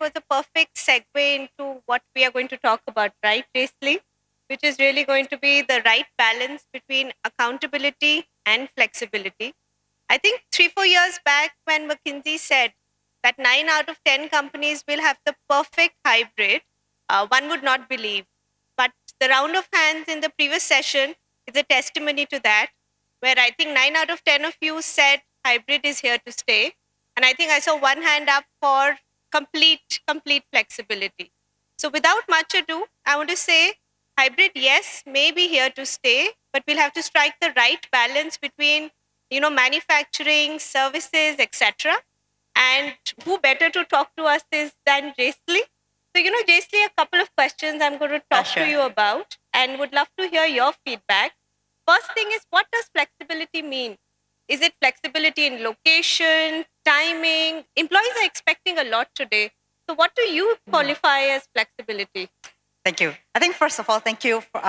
was a perfect segue into what we are going to talk about, right, Jacely? Which is really going to be the right balance between accountability and flexibility. I think 3, 4 years back, when McKinsey said that 9 out of 10 companies will have the perfect hybrid, one would not believe. But the round of hands in the previous session is a testimony to that, where I think 9 out of 10 of you said hybrid is here to stay. And I think I saw one hand up for complete flexibility. So without much ado, I want to say hybrid, yes, may be here to stay, but we'll have to strike the right balance between manufacturing, services, etc. And who better to talk to us is than Jacely? So, Jacely, a couple of questions I'm going to talk to you about and would love to hear your feedback. First thing is, what does flexibility mean? Is it flexibility in location, timing? Employees are expecting a lot today. So, what do you qualify as flexibility? Thank you. I think first of all, thank you for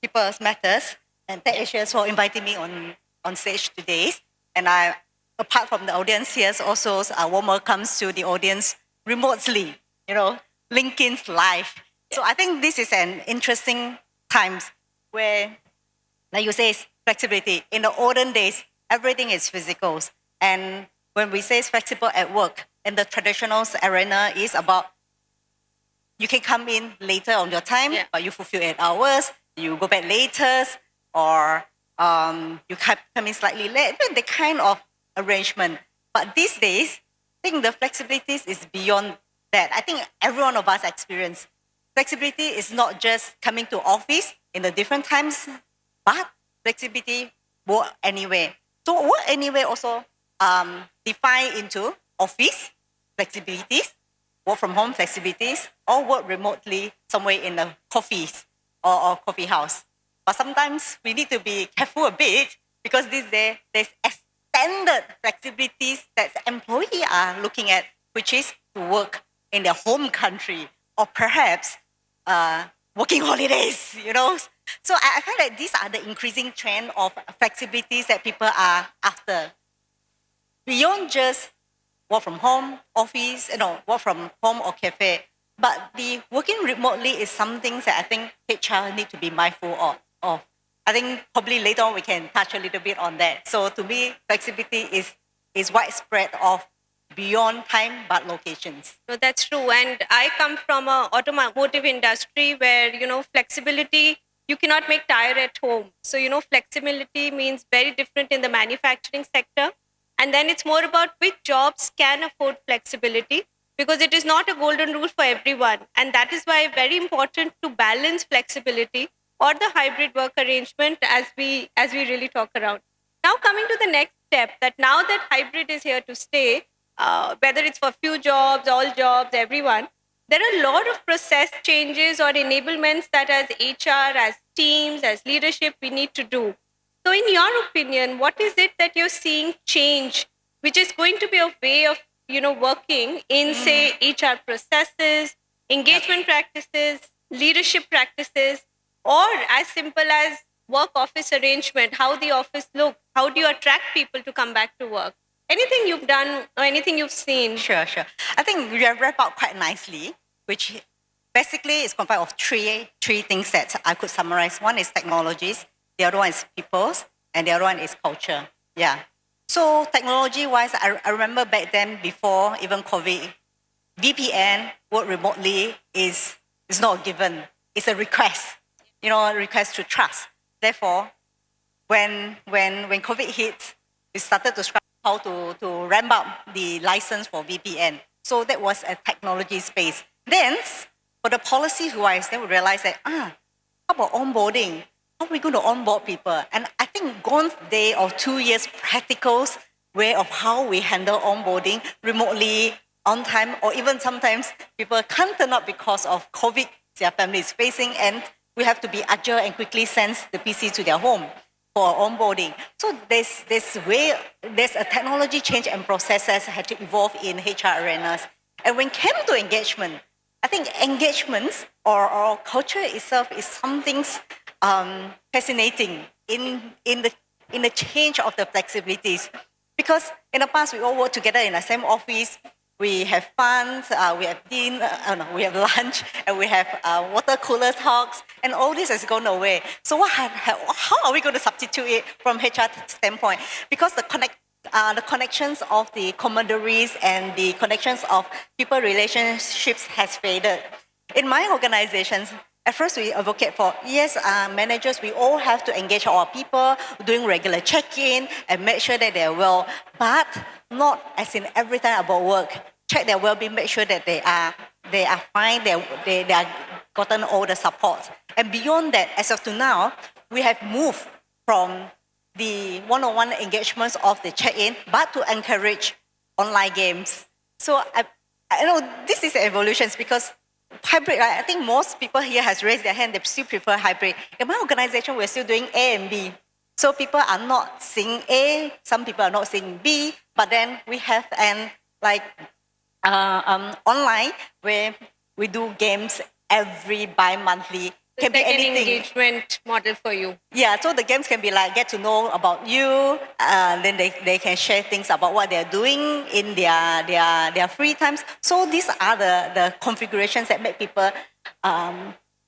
People's Matters and Tech Asia for inviting me on stage today. And I, apart from the audience here, also a warm welcome to the audience remotely, LinkedIn's live. So I think this is an interesting times where, like you say, flexibility. In the olden days, everything is physical. And when we say flexible at work, in the traditional arena is about you can come in later on your time, but you fulfill 8 hours, you go back later, or you come in slightly late, the kind of arrangement. But these days, I think the flexibility is beyond that. I think every one of us experience. Flexibility is not just coming to office in the different times, but flexibility work anywhere. So work anywhere also define into office flexibilities, work from home flexibilities, or work remotely somewhere in a coffees or coffee house. But sometimes we need to be careful a bit because these days there's extended flexibilities that employees are looking at, which is to work in their home country or perhaps working holidays, So I find that these are the increasing trend of flexibilities that people are after. Beyond just work from home, office, work from home or cafe. But the working remotely is something that I think HR need to be mindful of. I think probably later on we can touch a little bit on that. So to me, flexibility is widespread of beyond time but locations. No, that's true. And I come from a automotive industry where, flexibility, you cannot make tire at home. So, flexibility means very different in the manufacturing sector. And then it's more about which jobs can afford flexibility because it is not a golden rule for everyone. And that is why very important to balance flexibility or the hybrid work arrangement as we really talk around. Now coming to the next step, that now that hybrid is here to stay, whether it's for few jobs, all jobs, everyone, there are a lot of process changes or enablements that as HR, as teams, as leadership, we need to do. So in your opinion, what is it that you're seeing change, which is going to be a way of, working in, say, HR processes, engagement practices, leadership practices, or as simple as work office arrangement, how the office looks, how do you attract people to come back to work? Anything you've done or anything you've seen? Sure. I think we have wrapped up quite nicely, which basically is comprised of three things that I could summarize. One is technologies, the other one is peoples, and the other one is culture. Yeah. So technology-wise, I remember back then before even COVID, VPN, work remotely, is not a given. It's a request, a request to trust. Therefore, when COVID hit, we started to scramble how to ramp up the license for VPN. So that was a technology space. Then, for the policy-wise, then we realized that, how about onboarding? How are we going to onboard people? And I think gone day of 2 years practical way of how we handle onboarding remotely, on time, or even sometimes people can't turn up because of COVID their family is facing, and we have to be agile and quickly send the PC to their home for onboarding. So there's a technology change and processes had to evolve in HR arenas. And when it came to engagement, I think engagements or culture itself is something fascinating in the change of the flexibilities. Because in the past, we all work together in the same office, We have fun, we have dinner, we have lunch, and we have water cooler talks, and all this has gone away. So how are we going to substitute it from HR standpoint? Because the connections of the camaraderies and the connections of people relationships has faded. In my organizations, at first we advocate for, yes, managers, we all have to engage our people, doing regular check-in and make sure that they're well, but not as in every time about work. Check their well-being, make sure that they are fine, they are gotten all the support. And beyond that, as of to now, we have moved from the one-on-one engagements of the check-in, but to encourage online games. So I know this is evolutions because hybrid, right? I think most people here has raised their hand, they still prefer hybrid. In my organization, we're still doing A and B. So people are not seeing A, some people are not seeing B, but then we have online where we do games every bi-monthly. Can be anything. An engagement model for you. Yeah, so the games can be like get to know about you, then they can share things about what they're doing in their free times. So these are the configurations that make people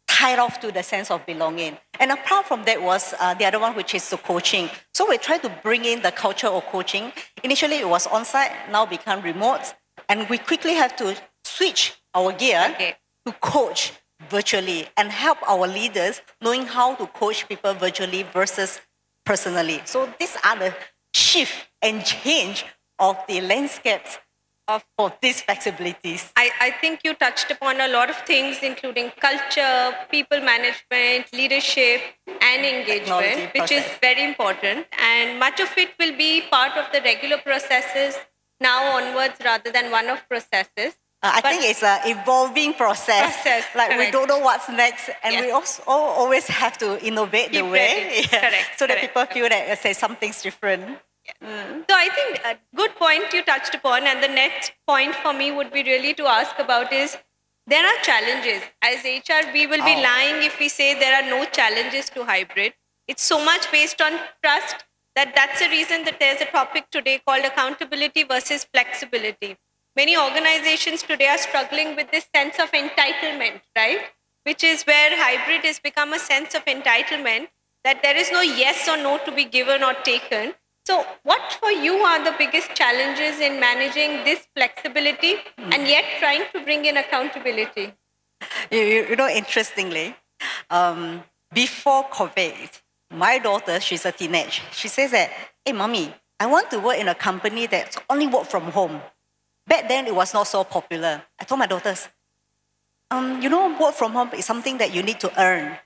tied off to the sense of belonging. And apart from that was the other one, which is the coaching. So we try to bring in the culture of coaching. Initially it was on-site, now become remote. And we quickly have to switch our gear to coach virtually and help our leaders knowing how to coach people virtually versus personally. So these are the shift and change of the landscapes of these flexibilities. I think you touched upon a lot of things, including culture, people management, leadership, and engagement, which is very important. And much of it will be part of the regular processes now onwards rather than one-off processes. I think it's an evolving process. Like correct. We don't know what's next, and we also always have to innovate the way, so that people feel that say something's different. So I think a good point you touched upon, and the next point for me would be really to ask about is there are challenges. As HR, we will be lying if we say there are no challenges to hybrid. It's so much based on trust that's the reason that there's a topic today called accountability versus flexibility. Many organizations today are struggling with this sense of entitlement, right? Which is where hybrid has become a sense of entitlement, that there is no yes or no to be given or taken. So what for you are the biggest challenges in managing this flexibility and yet trying to bring in accountability? You know, interestingly, before COVID, my daughter, she's a teenage. She says that, hey, mommy, I want to work in a company that's only work from home. Back then, it was not so popular. I told my daughters, you know, work from home is something that you need to earn.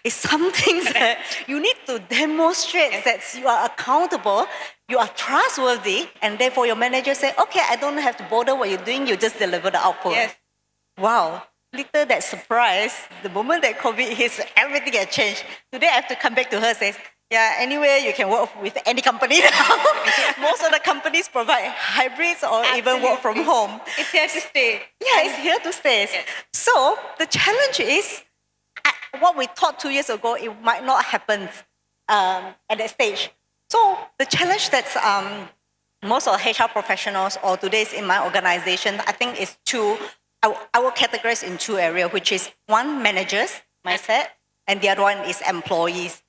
It's something that you need to demonstrate that you are accountable, you are trustworthy, and therefore your manager say, okay, I don't have to bother what you're doing, you just deliver the output. Yes. Wow. Little that surprise, the moment that COVID hits, everything had changed. Today I have to come back to her and say, yeah, anyway, you can work with any company now. Most of the companies provide hybrids or even work from home. It's here to stay. Yeah, it's here to stay. Yes. So the challenge is, what we thought 2 years ago, it might not happen at that stage. So the challenge that most of the HR professionals or today's in my organization, I think is I will categorize in two areas, which is one, managers mindset, and the other one is employees.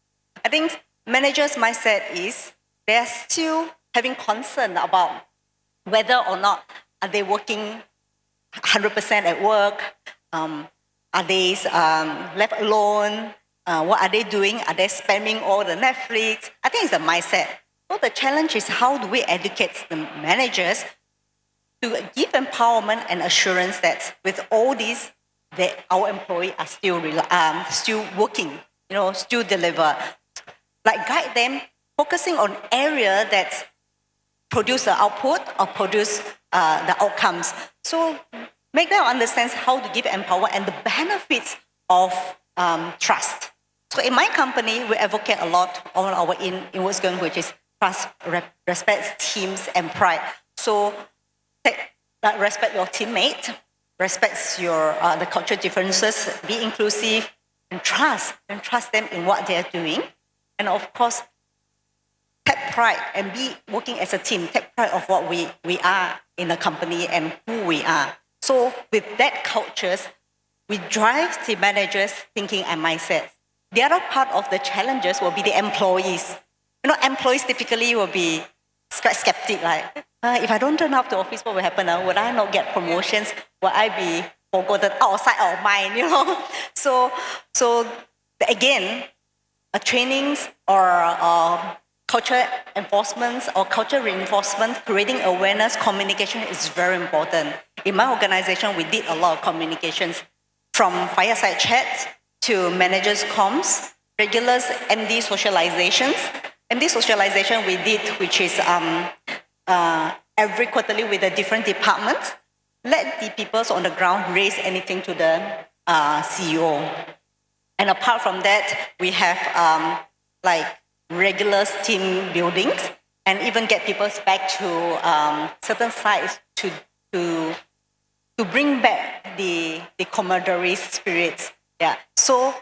I think managers' mindset is they're still having concern about whether or not are they working 100% at work, are they left alone, what are they doing, are they spamming all the Netflix? I think it's the mindset. So the challenge is how do we educate the managers to give empowerment and assurance that with all these, that our employees are still working, you know, still deliver. Like guide them, focusing on area that produce the output or produce the outcomes. So make them understand how to give empower and the benefits of trust. So in my company, we advocate a lot on our inwards going, which is trust, respect, teams, and pride. So respect your teammate, respect your the cultural differences, be inclusive, and trust them in what they are doing. And of course, take pride and be working as a team, take pride of what we are in a company and who we are. So with that cultures, we drive the managers' thinking and mindset. The other part of the challenges will be the employees. Employees typically will be quite skeptic, like, if I don't turn up to office, what will happen? Would I not get promotions? Will I be forgotten outside of mind? So again, a trainings or culture enforcement or culture reinforcement, creating awareness, communication is very important. In my organization, we did a lot of communications from fireside chats to managers' comms, regulars MD socializations. MD socialization we did, which is every quarterly with the different departments. Let the people on the ground raise anything to the CEO. And apart from that, we have like regular team buildings and even get people back to certain sites to bring back the camaraderie spirits. Yeah. So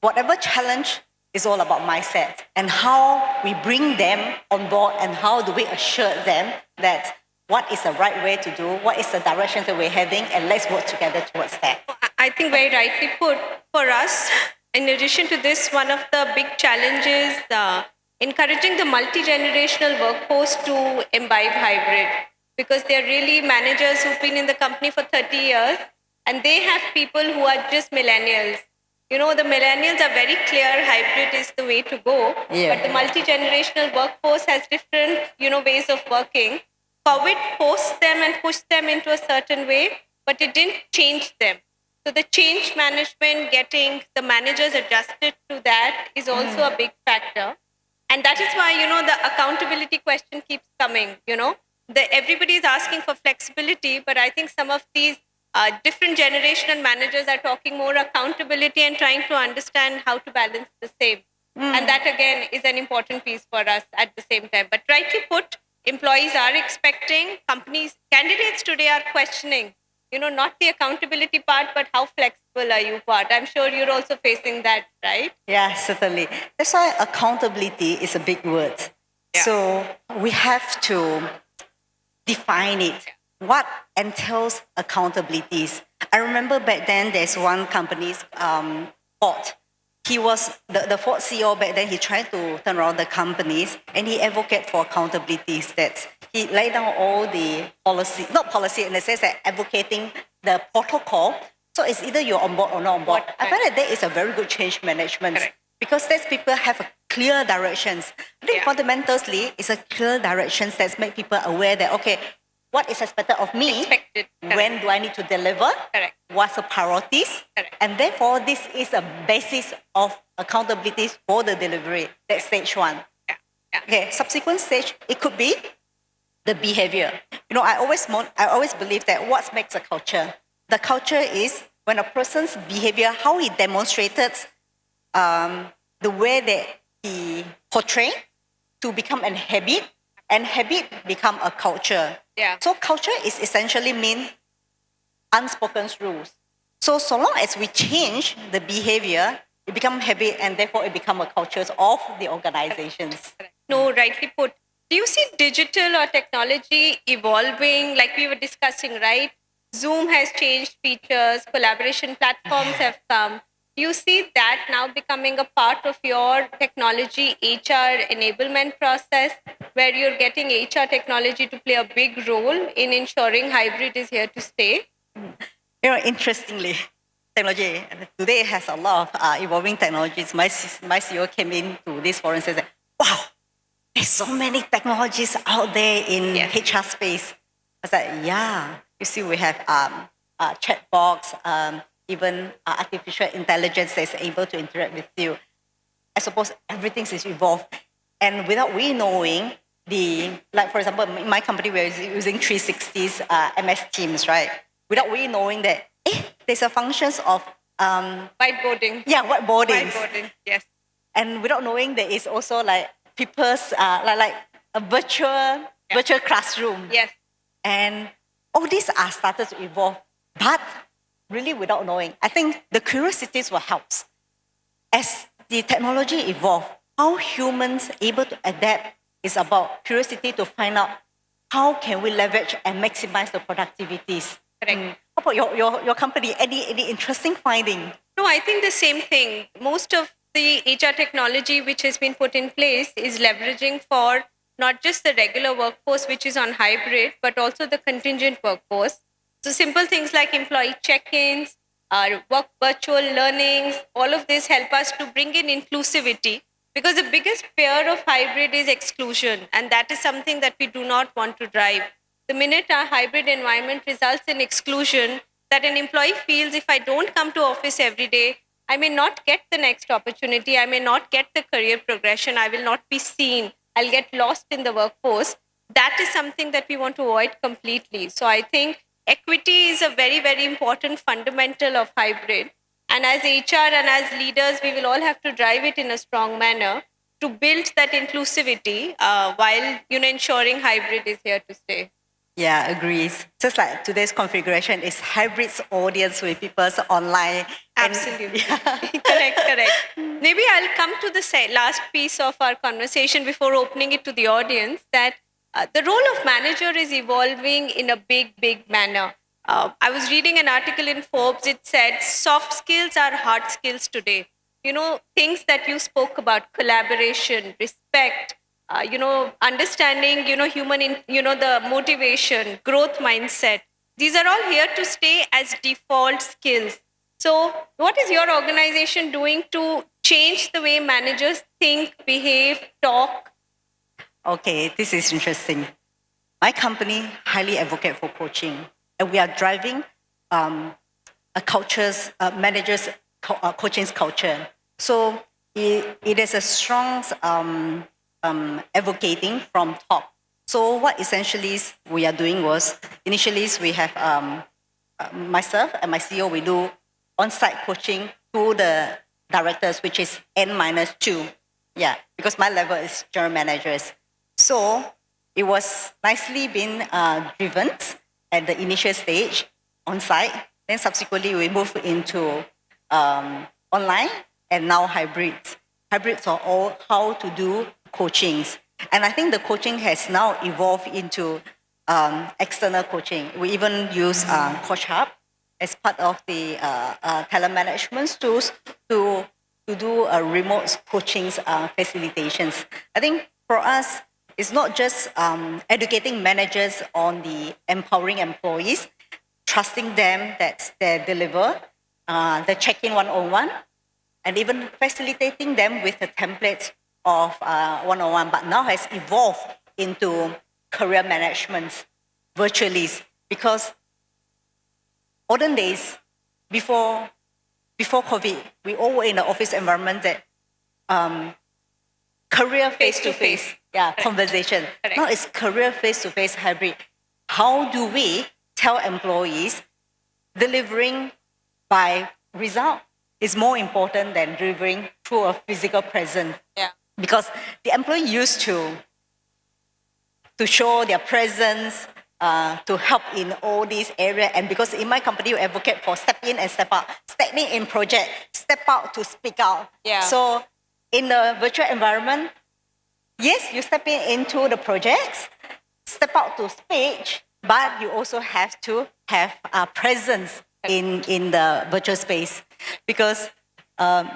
whatever challenge is all about mindset and how we bring them on board and how do we assure them that what is the right way to do, what is the direction that we're heading, and let's work together towards that. I think very rightly put. For us, in addition to this, one of the big challenges encouraging the multi-generational workforce to imbibe hybrid, because they're really managers who've been in the company for 30 years and they have people who are just millennials. The millennials are very clear hybrid is the way to go, Yeah. but the multi-generational workforce has different, ways of working. COVID forced them and pushed them into a certain way, but it didn't change them. So the change management, getting the managers adjusted to that is also a big factor. And that is why, the accountability question keeps coming, everybody is asking for flexibility, but I think some of these different generational managers are talking more accountability and trying to understand how to balance the same. And that again is an important piece for us at the same time. But rightly put, employees are expecting, candidates today are questioning, not the accountability part, but how flexible are you part. I'm sure you're also facing that, right? Yeah, certainly. That's why accountability is a big word. Yeah. So we have to define it. What entails accountabilities? I remember back then there's one company's Ford. He was the Ford CEO back then. He tried to turn around the companies and he advocated for accountabilities. That he laid down all the policy, not policy in the sense that advocating the protocol. So it's either you're on board or not on board. I find that is a very good change management. Correct. Because that's people have a clear directions. I think fundamentally it's a clear directions that make people aware that, okay, what is expected of me? Expected. When do I need to deliver? Correct. What's the priorities? Correct. And therefore, this is a basis of accountability for the delivery. That's stage one. Yeah. Yeah. Okay, subsequent stage, it could be the behavior. I always believe that what makes a culture? The culture is when a person's behavior, how he demonstrated the way that he portrayed to become a habit, and habit become a culture. Yeah. So culture is essentially mean unspoken rules. So long as we change the behavior, it become habit, and therefore it become a culture of the organizations. No, rightly put. Do you see digital or technology evolving like we were discussing, right? Zoom has changed features, collaboration platforms have come. Do you see that now becoming a part of your technology HR enablement process, where you're getting HR technology to play a big role in ensuring hybrid is here to stay? Interestingly, technology today has a lot of evolving technologies. My CEO came into this forum and said, wow, there's so many technologies out there in HR space. I was like, yeah. You see, we have chatbots, even artificial intelligence that's able to interact with you. I suppose everything is evolved. And without we knowing, like for example, in my company, we're using 360's MS Teams, right? Without we knowing that, there's a functions of whiteboarding. Yeah, whiteboarding. Whiteboarding, yes. And without knowing there is also like people's like a virtual classroom. Yes. And all these are started to evolve, but really without knowing. I think the curiosities will help. As the technology evolve, how humans able to adapt is about curiosity to find out how can we leverage and maximize the productivities. Correct. How about your company? Any interesting finding? No, I think the same thing. Most of the HR technology which has been put in place is leveraging for not just the regular workforce, which is on hybrid, but also the contingent workforce. So simple things like employee check-ins, work virtual learnings, all of this help us to bring in inclusivity, because the biggest fear of hybrid is exclusion, and that is something that we do not want to drive. The minute our hybrid environment results in exclusion, that an employee feels, if I don't come to office every day, I may not get the next opportunity, I may not get the career progression, I will not be seen, I'll get lost in the workforce. That is something that we want to avoid completely. So I think equity is a very, very important fundamental of hybrid. And as HR and as leaders, we will all have to drive it in a strong manner to build that inclusivity, while ensuring hybrid is here to stay. Yeah, agrees. Just like today's configuration is hybrids audience with people online. Absolutely. Yeah. Correct, correct. Maybe I'll come to the last piece of our conversation before opening it to the audience, that the role of manager is evolving in a big, big manner. I was reading an article in Forbes. It said soft skills are hard skills today. Things that you spoke about: collaboration, respect, understanding, the motivation, growth mindset. These are all here to stay as default skills. So, what is your organization doing to change the way managers think, behave, talk? Okay, this is interesting. My company highly advocate for coaching, and we are driving a culture's managers coaching culture. So it is a strong advocating from top. So what essentially we are doing was, initially we have myself and my CEO, we do on-site coaching to the directors, which is N-2. Yeah, because my level is general managers. So it was nicely been driven at the initial stage on site. Then subsequently we moved into online and now hybrids. Hybrids are all how to do coachings. And I think the coaching has now evolved into external coaching. We even use Coach Hub as part of the talent management tools to do remote coaching facilitations. I think for us, it's not just educating managers on the empowering employees, trusting them that they deliver, the check-in one-on-one, and even facilitating them with the templates of one-on-one, but now has evolved into career management virtually, because olden days, before COVID, we all were in the office environment that career face-to-face, conversation. Correct. Now it's career face-to-face hybrid. How do we tell employees delivering by result is more important than delivering through a physical presence? Yeah. Because the employee used to show their presence, to help in all these areas. And because in my company, we advocate for step in and step out. Step in project, step out to speak out. Yeah. So in the virtual environment, yes, you step into the projects, step out to speech, but you also have to have a presence in the virtual space. Because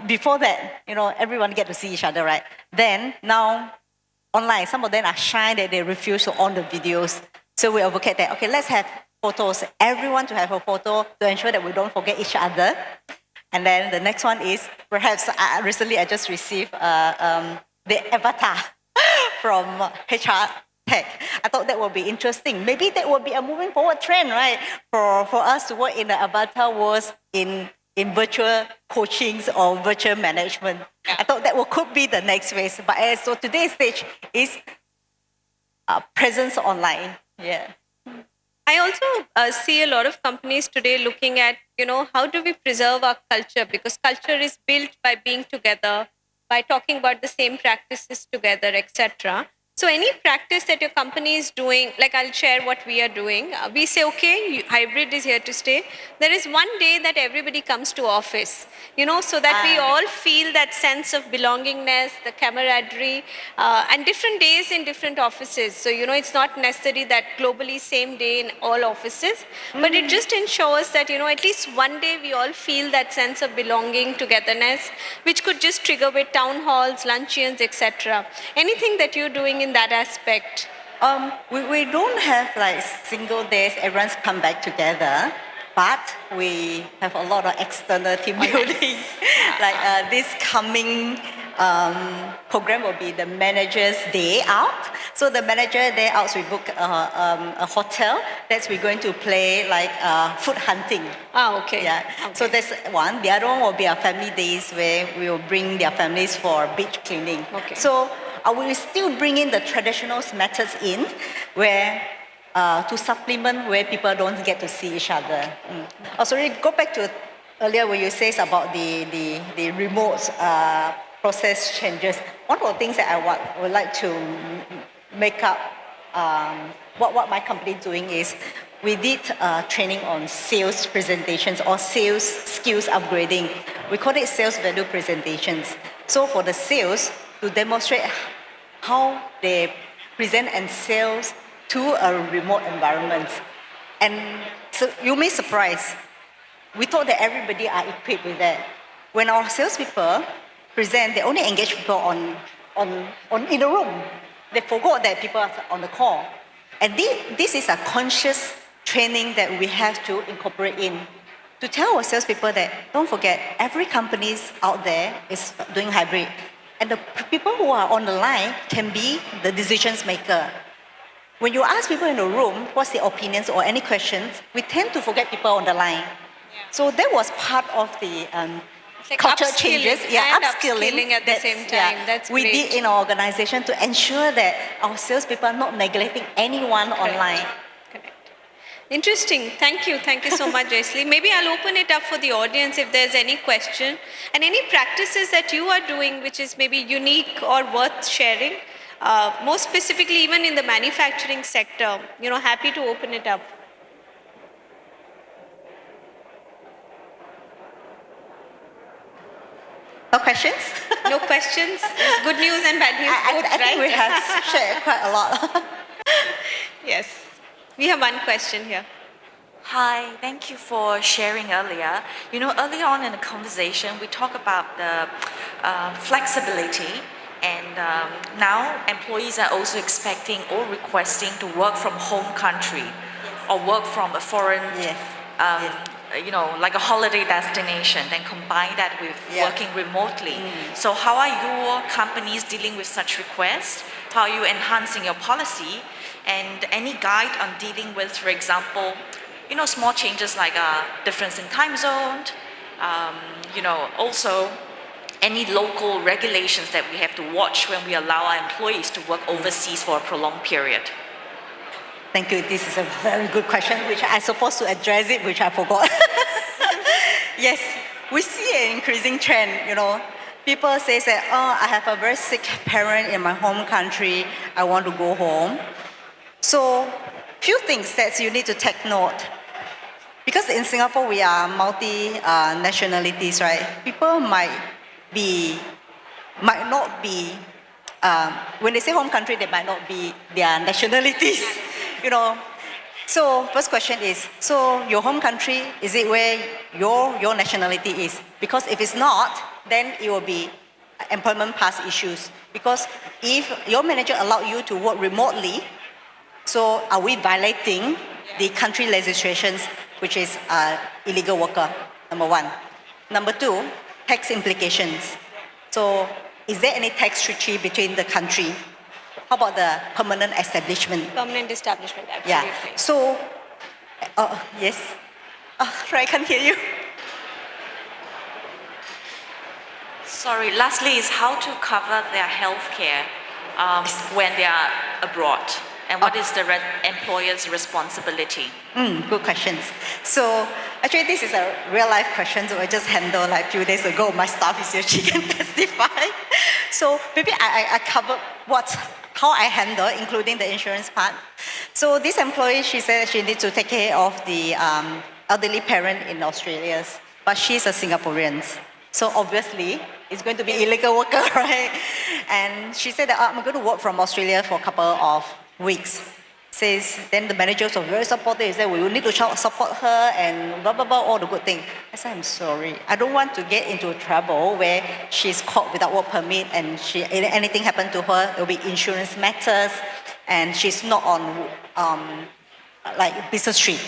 before that, everyone get to see each other, right? Then now online, some of them are shy that they refuse to on the videos. So we advocate that, okay, let's have photos, everyone to have a photo to ensure that we don't forget each other. And then the next one is, perhaps recently I just received the avatar from HR Tech. I thought that would be interesting. Maybe that would be a moving forward trend, right? For us to work in the avatar world in virtual coachings or virtual management. I thought that could be the next phase. But so today's stage is presence online. Yeah. I also see a lot of companies today looking at, how do we preserve our culture? Because culture is built by being together, by talking about the same practices together, etc. So any practice that your company is doing, like I'll share what we are doing. We say, okay, hybrid is here to stay. There is one day that everybody comes to office, so that we all feel that sense of belongingness, the camaraderie, and different days in different offices. So, it's not necessary that globally same day in all offices, but it just ensures that, at least one day we all feel that sense of belonging, togetherness, which could just trigger with town halls, luncheons, etc. Anything that you're doing in that aspect? We don't have like single days, everyone's come back together, but we have a lot of external team building. Like this coming program will be the manager's day out. So the manager day out, we book a hotel that we're going to play like food hunting. Okay. Yeah. Okay. So that's one. The other one will be our family days where we will bring their families for beach cleaning. Okay. So we will still bring in the traditional methods in where to supplement where people don't get to see each other. Sorry, go back to earlier where you said about the remote process changes. One of the things that I would like to make up what my company is doing is we did training on sales presentations or sales skills upgrading. We call it sales value presentations. So for the sales, to demonstrate how they present and sales to a remote environment. And so you may surprise, we thought that everybody are equipped with that. When our salespeople present, they only engage people on in the room. They forgot that people are on the call. And this is a conscious training that we have to incorporate in to tell our salespeople that don't forget, every company out there is doing hybrid. And the people who are on the line can be the decisions maker. When you ask people in the room what's their opinions or any questions, we tend to forget people on the line. So that was part of the like culture upskilling changes, and upskilling at the same time. That's we great. did in our organization to ensure that our salespeople are not neglecting anyone online. Correct. Interesting. Thank you. Thank you so much, Jacely. Maybe I'll open it up for the audience if there's any question and any practices that you are doing which is maybe unique or worth sharing. More specifically, even in the manufacturing sector, happy to open it up. No questions? No questions? It's good news and bad news both, I think right? we have shared quite a lot. Yes. We have one question here. Hi, thank you for sharing earlier. Earlier on in the conversation, we talked about the flexibility, and now employees are also expecting or requesting to work from home country or work from a foreign, like a holiday destination, then combine that with working remotely. So how are your companies dealing with such requests? How are you enhancing your policy? And any guide on dealing with, for example, small changes like a difference in time zone, also any local regulations that we have to watch when we allow our employees to work overseas for a prolonged period. Thank you. This is a very good question, which I supposed to address it, which I forgot. Yes, we see an increasing trend, People say that, I have a very sick parent in my home country. I want to go home. So, few things that you need to take note. Because in Singapore, we are multi-nationalities, right? People might not be, when they say home country, they might not be their nationalities, So first question is, so your home country, is it where your nationality is? Because if it's not, then it will be employment pass issues. Because if your manager allowed you to work remotely, so are we violating the country legislations, which is illegal worker, number one. Number two, tax implications. So is there any tax treaty between the country? How about the permanent establishment? Permanent establishment, absolutely. Yeah. So, yes. Sorry, I can't hear you. Sorry, lastly is how to cover their health care when they are abroad. And what is the employer's responsibility? Good questions. So actually this is a real life question that I just handled like a few days ago. My staff is here, she can testify. So maybe I covered how I handle, including the insurance part. So this employee, she said she needs to take care of the elderly parent in Australia, but she's a Singaporean. So obviously, it's going to be illegal worker, right? And she said that I'm going to work from Australia for a couple of weeks. Says, then the managers were very supportive. He said, we will need to support her and blah, blah, blah, all the good things. I said, I'm sorry. I don't want to get into trouble where she's caught without work permit and anything happened to her, there will be insurance matters and she's not on like business trip.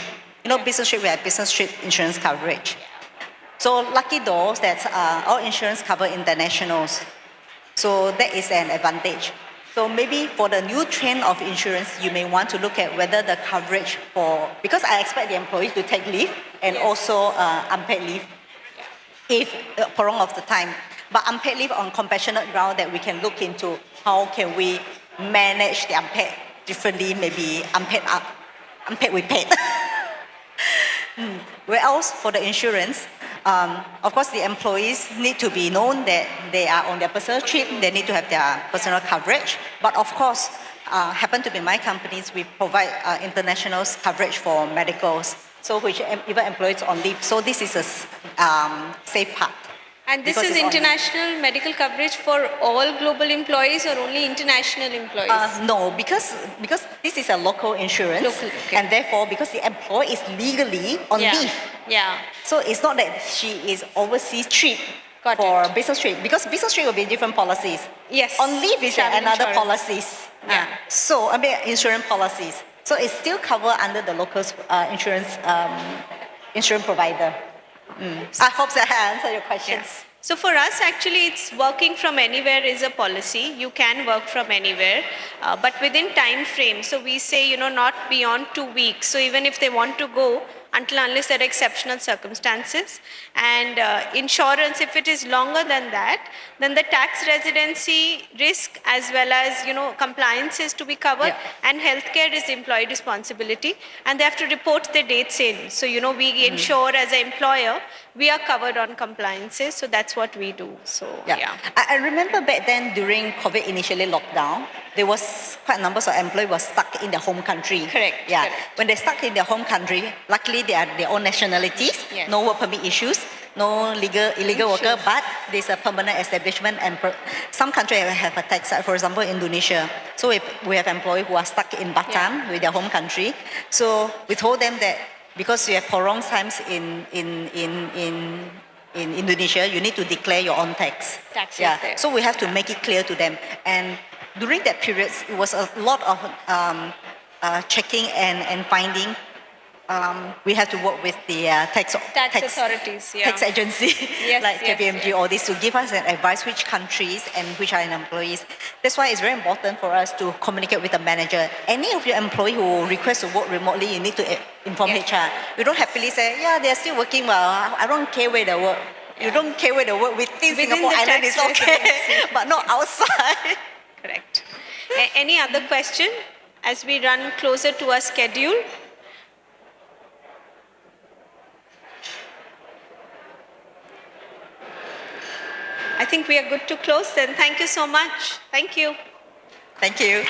You know, business trip, we have business trip insurance coverage. So lucky those that our insurance cover internationals. So that is an advantage. So maybe for the new trend of insurance, you may want to look at whether the coverage for, because I expect the employees to take leave and also unpaid leave if prolong of the time. But unpaid leave on compassionate ground that we can look into how can we manage the unpaid differently, maybe unpaid we paid. Where else for the insurance, of course the employees need to be known that they are on their personal trip, they need to have their personal coverage. But of course, happen to be my companies, we provide international coverage for medicals, so which even employees on leave. So this is a safe part. And this is international medical coverage for all global employees or only international employees? No, because this is a local insurance, Okay. and therefore because the employee is legally on leave. Yeah. So it's not that she is overseas trip Got for it. business trip, because business trip will be different policies. Yes. On leave is Travel another insurance. policies. Yeah. So I mean insurance policies. So it's still covered under the local insurance provider. I hope that I answered your questions. Yes. So for us, actually, it's working from anywhere is a policy. You can work from anywhere, but within time frame. So we say, not beyond 2 weeks. So even if they want to go, unless there are exceptional circumstances. And insurance, if it is longer than that, then the tax residency risk as well as, compliance is to be covered, and healthcare is employee responsibility, and they have to report the dates in. So, we ensure as an employer, we are covered on compliances. So that's what we do. So, yeah. I remember back then during COVID initially lockdown, there was quite a number of employees were stuck in their home country. Correct. Yeah. Correct. When they stuck in their home country, luckily they are their own nationalities, Yes. no work permit issues, no illegal worker, but there's a permanent establishment, and some countries have a tax. For example, Indonesia. So we have employees who are stuck in Batam with their home country. So we told them that because you have prolonged times in Indonesia, you need to declare your own tax. Taxes Yeah. there. So we have to make it clear to them. And during that period, it was a lot of checking and finding. We have to work with the tax authorities, yeah. tax agency, Yes, like yes, KPMG, yes. all this, to give us an advice which countries and which are employees. That's why it's very important for us to communicate with the manager. Any of your employee who request to work remotely, you need to inform Yes. HR. You don't happily say, yeah, they're still working well. I don't care where they work. You don't care where they work within Singapore the Island tax is okay, residency. but not outside. Correct. Any other question as we run closer to our schedule? I think we are good to close then. Thank you so much. Thank you. Thank you.